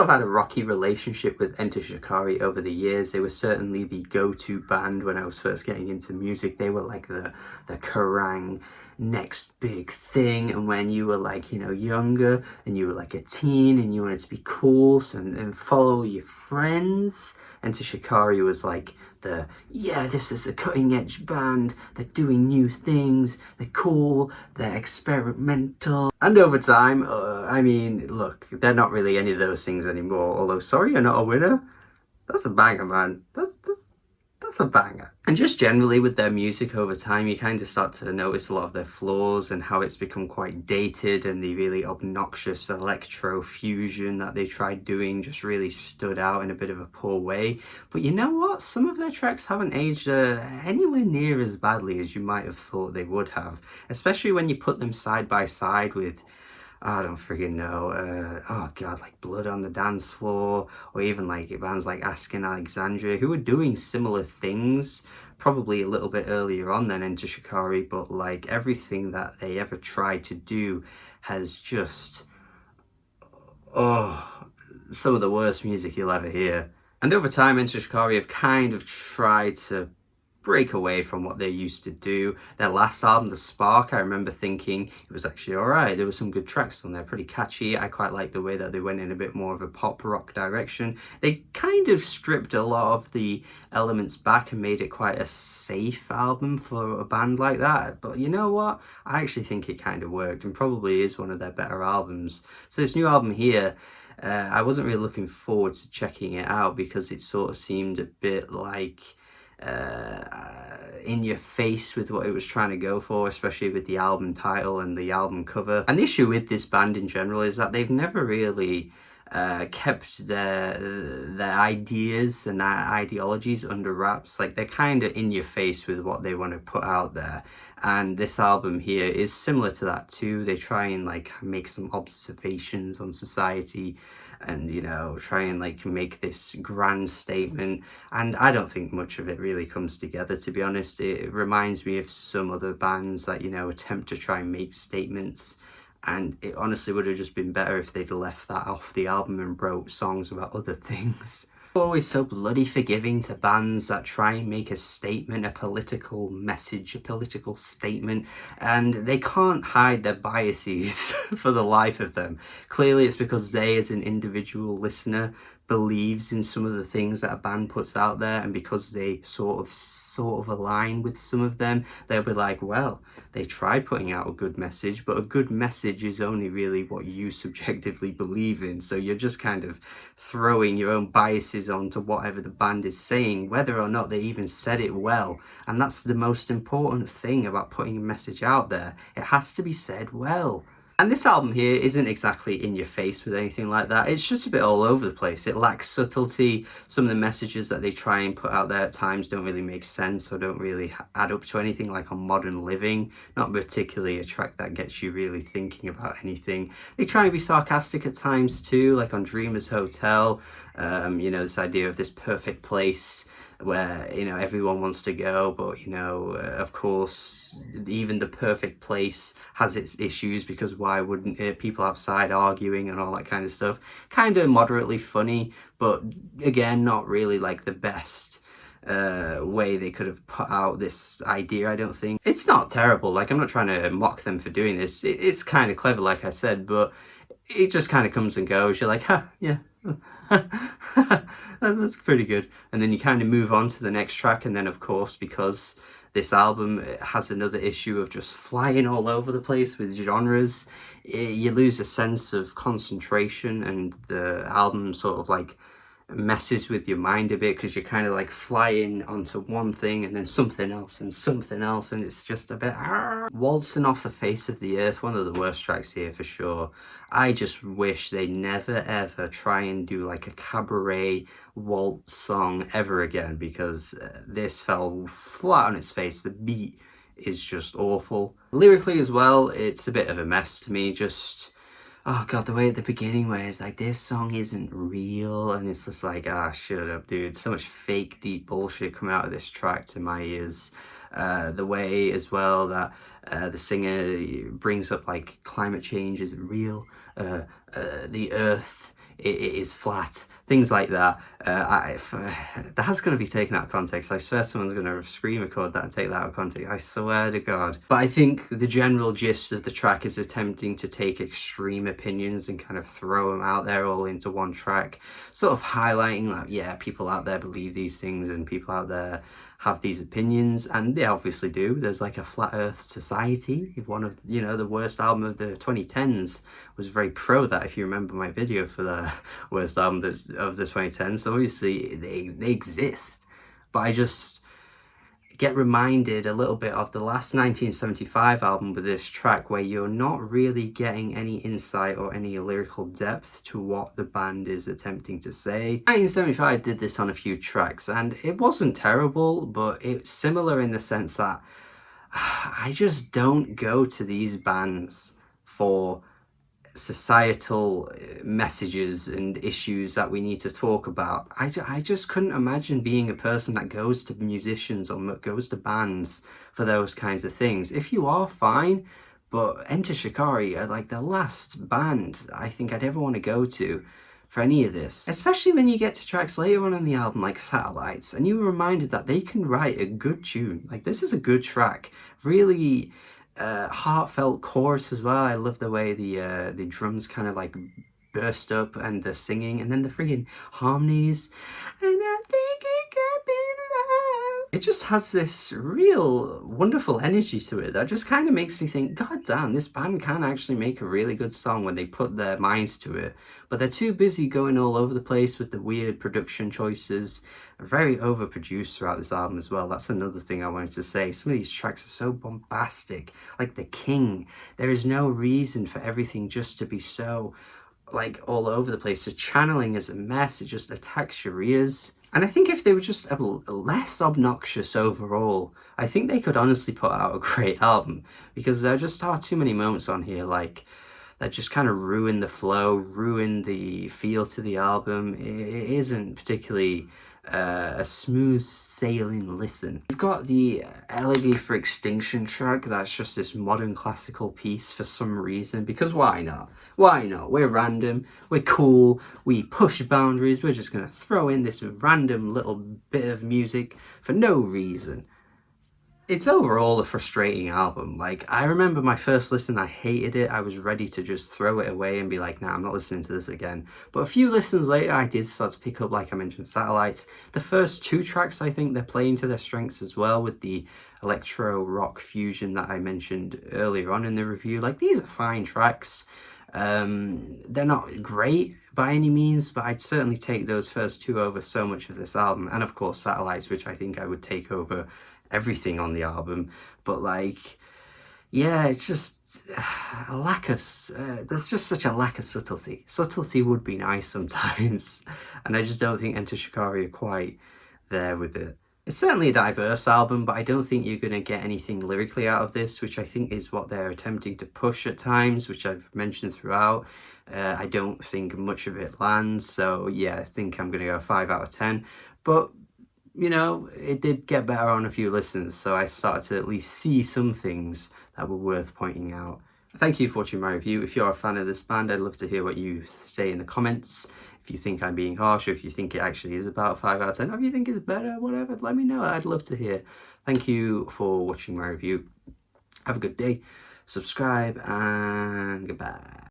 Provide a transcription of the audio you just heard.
sort of had a rocky relationship with Enter Shikari over the years. They were certainly the go-to band when I was first getting into music. They were like the Kerrang next big thing, and when you were like, you know, younger and you were like a teen and you wanted to be cool and follow your friends, Enter Shikari was like the, yeah, this is a cutting edge band, they're doing new things, they're cool, they're experimental. And over time, I mean, look, they're not really any of those things anymore, although Sorry You're Not a Winner, that's a banger, man. That's a banger. And just generally with their music over time, you kind of start to notice a lot of their flaws and how it's become quite dated, and the really obnoxious electro fusion that they tried doing just really stood out in a bit of a poor way. But you know what? Some of their tracks haven't aged anywhere near as badly as you might have thought they would have, especially when you put them side by side with, I don't freaking know, oh god, like Blood on the Dance Floor, or even like bands like Asking Alexandria, who were doing similar things, probably a little bit earlier on than Enter Shikari, but like everything that they ever tried to do has just, oh, some of the worst music you'll ever hear. And over time, Enter Shikari have kind of tried to break away from what they used to do. Their last album, The Spark, I remember thinking it was actually alright. There were some good tracks on there, pretty catchy. I quite like the way that they went in a bit more of a pop rock direction. They kind of stripped a lot of the elements back and made it quite a safe album for a band like that. But you know what? I actually think it kind of worked and probably is one of their better albums. So this new album here, I wasn't really looking forward to checking it out because it sort of seemed a bit like in your face with what it was trying to go for, especially with the album title and the album cover. And the issue with this band in general is that they've never really kept their ideas and their ideologies under wraps. Like, they're kind of in your face with what they want to put out there, and this album here is similar to that too. They try and like make some observations on society and, you know, try and like make this grand statement, and I don't think much of it really comes together, to be honest. It reminds me of some other bands that, you know, attempt to try and make statements, and it honestly would have just been better if they'd left that off the album and wrote songs about other things. Always so bloody forgiving to bands that try and make a statement, a political message, a political statement, and they can't hide their biases for the life of them. Clearly it's because they, as an individual listener, believes in some of the things that a band puts out there, and because they sort of align with some of them, they'll be like, well, they tried putting out a good message, but a good message is only really what you subjectively believe in. So you're just kind of throwing your own biases onto whatever the band is saying, whether or not they even said it well. And that's the most important thing about putting a message out there. It has to be said well. And this album here isn't exactly in your face with anything like that. It's just a bit all over the place. It lacks subtlety. Some of the messages that they try and put out there at times don't really make sense or don't really add up to anything, like on Modern Living. Not particularly a track that gets you really thinking about anything. They try and be sarcastic at times too, like on Dreamers Hotel. You know, this idea of this perfect place where, you know, everyone wants to go, but, you know, of course, even the perfect place has its issues, because why wouldn't it? People outside arguing and all that kind of stuff. Kind of moderately funny, but again, not really like the best way they could have put out this idea, I don't think. It's not terrible, like, I'm not trying to mock them for doing this. It's kind of clever, like I said, but it just kind of comes and goes. You're like, ha, yeah. That's pretty good, and then you kind of move on to the next track. And then, of course, because this album has another issue of just flying all over the place with genres, you lose a sense of concentration, and the album sort of like messes with your mind a bit, because you're kind of like flying onto one thing and then something else and something else, and it's just a bit Waltzing Off the Face of the Earth, one of the worst tracks here for sure. I just wish they never ever try and do like a cabaret waltz song ever again, because this fell flat on its face. The beat is just awful. Lyrically as well, it's a bit of a mess to me. Just, oh god, the way at the beginning where it's like, this song isn't real, and it's just like, ah, shut up, dude. So much fake deep bullshit coming out of this track to my ears. The way as well that the singer brings up like climate change isn't real, the earth it is flat, things like that. That's going to be taken out of context. I swear someone's going to screen record that and take that out of context. I swear to God. But I think the general gist of the track is attempting to take extreme opinions and kind of throw them out there all into one track, sort of highlighting that, yeah, people out there believe these things and people out there have these opinions, and they obviously do. There's like a flat earth society. One of, you know, the worst album of the 2010s was very pro that, if you remember my video for the worst album of the 2010s. So obviously they exist, but I just get reminded a little bit of the last 1975 album with this track, where you're not really getting any insight or any lyrical depth to what the band is attempting to say. 1975 did this on a few tracks and it wasn't terrible, but it's similar in the sense that I just don't go to these bands for societal messages and issues that we need to talk about. I just couldn't imagine being a person that goes to musicians or goes to bands for those kinds of things. If you are, fine, but Enter Shikari are like the last band I think I'd ever want to go to for any of this, especially when you get to tracks later on in the album like Satellites and you were reminded that they can write a good tune. Like, this is a good track, really heartfelt chorus as well. I love the way the drums kind of like burst up and the singing, and then the freaking harmonies, and I think it could be love. It just has this real wonderful energy to it that just kind of makes me think, god damn, this band can actually make a really good song when they put their minds to it. But they're too busy going all over the place with the weird production choices. Very overproduced throughout this album as well. That's another thing I wanted to say. Some of these tracks are so bombastic, like The King. There is no reason for everything just to be so like all over the place. The channeling is a mess. It just attacks your ears. And I think if they were just less obnoxious overall, I think they could honestly put out a great album, because there just are too many moments on here like that just kind of ruin the flow, ruin the feel to the album. It isn't particularly a smooth sailing listen. We've got the Elegy for Extinction track. That's just this modern classical piece for some reason, because why not? Why not? We're random, we're cool, we push boundaries, we're just gonna throw in this random little bit of music for no reason. It's overall a frustrating album. Like, I remember my first listen, I hated it. I was ready to just throw it away and be like, nah, I'm not listening to this again. But a few listens later, I did start to pick up, like I mentioned, Satellites. The first two tracks, I think they're playing to their strengths as well, with the electro rock fusion that I mentioned earlier on in the review. Like, these are fine tracks. They're not great by any means, but I'd certainly take those first two over so much of this album. And of course, Satellites, which I think I would take over everything on the album. But like, yeah, it's just a lack of there's just such a lack of subtlety would be nice sometimes, and I just don't think Enter Shikari are quite there with it. It's certainly a diverse album, but I don't think you're going to get anything lyrically out of this, which I think is what they're attempting to push at times, which I've mentioned throughout. I don't think much of it lands, so yeah, I think I'm going to go 5 out of 10. But you know, it did get better on a few listens, so I started to at least see some things that were worth pointing out. Thank you for watching my review. If you're a fan of this band, I'd love to hear what you say in the comments. If you think I'm being harsh, or if you think it actually is about 5 out of 10, or if you think it's better, whatever, let me know. I'd love to hear. Thank you for watching my review. Have a good day. Subscribe, and goodbye.